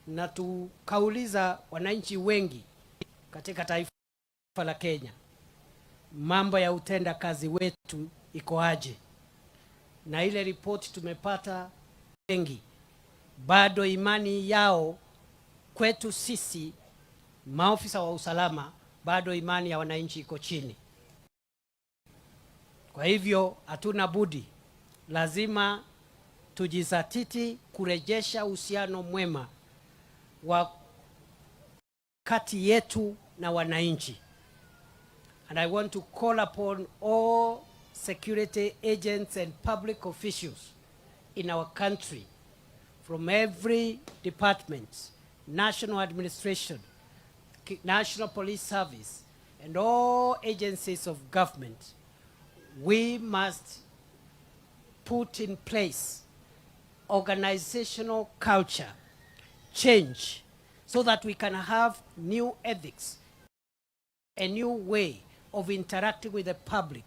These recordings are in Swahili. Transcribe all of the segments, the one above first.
na tukauliza wananchi wengi katika taifa la Kenya, mambo ya utenda kazi wetu iko aje? Na ile ripoti tumepata, wengi bado imani yao kwetu sisi maofisa wa usalama, bado imani ya wananchi iko chini. Kwa hivyo hatuna budi, lazima tujizatiti kurejesha uhusiano mwema wa kati yetu na wananchi. And I want to call upon all security agents and public officials in our country, from every department, national administration, National Police Service, and all agencies of government. We must put in place organizational culture change so that we can have new ethics, a new way of interacting with the public,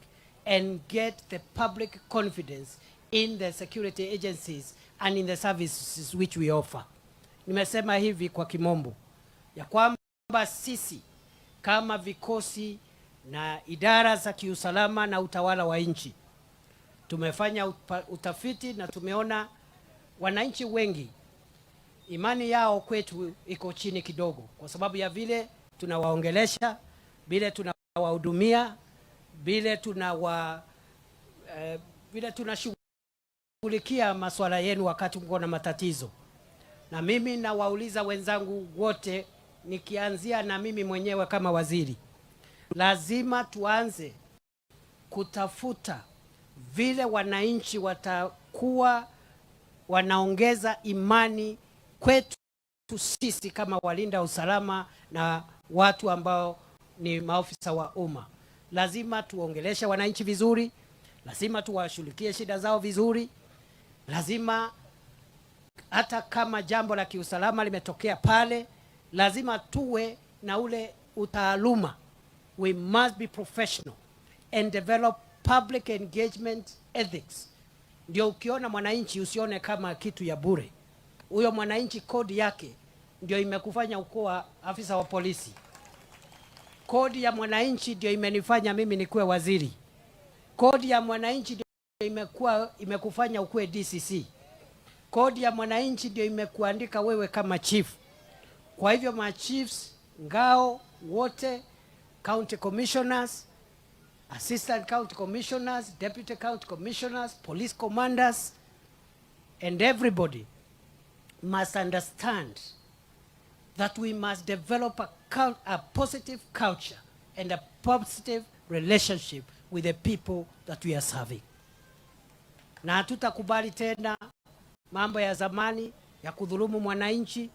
and get the public confidence in the security agencies and in the services which we offer. Nimesema hivi kwa kimombo ya kwamba sisi kama vikosi na idara za kiusalama na utawala wa nchi tumefanya utafiti na tumeona wananchi wengi imani yao kwetu iko chini kidogo, kwa sababu ya vile tunawaongelesha, vile tunawahudumia, vile tunashughulikia masuala yenu wakati mko na matatizo. Na mimi nawauliza wenzangu wote, nikianzia na mimi mwenyewe kama waziri, lazima tuanze kutafuta vile wananchi watakuwa wanaongeza imani kwetu sisi kama walinda usalama na watu ambao ni maofisa wa umma. Lazima tuongeleshe wananchi vizuri, lazima tuwashughulikie shida zao vizuri, lazima hata kama jambo la kiusalama limetokea pale, lazima tuwe na ule utaaluma. We must be professional and develop public engagement ethics. Ndio ukiona mwananchi usione kama kitu ya bure. Huyo mwananchi kodi yake ndio imekufanya ukuwa afisa wa polisi. Kodi ya mwananchi ndio imenifanya mimi nikuwe waziri. Kodi ya mwananchi ndio imekufanya ukuwe DCC. Kodi ya mwananchi ndio imekuandika wewe kama chief. Kwa hivyo ma chiefs, ngao wote, county commissioners, assistant county commissioners, deputy county commissioners, police commanders, and everybody must understand that we must develop a positive culture and a positive relationship with the people that we are serving. Na hatutakubali tena mambo ya zamani ya kudhulumu mwananchi.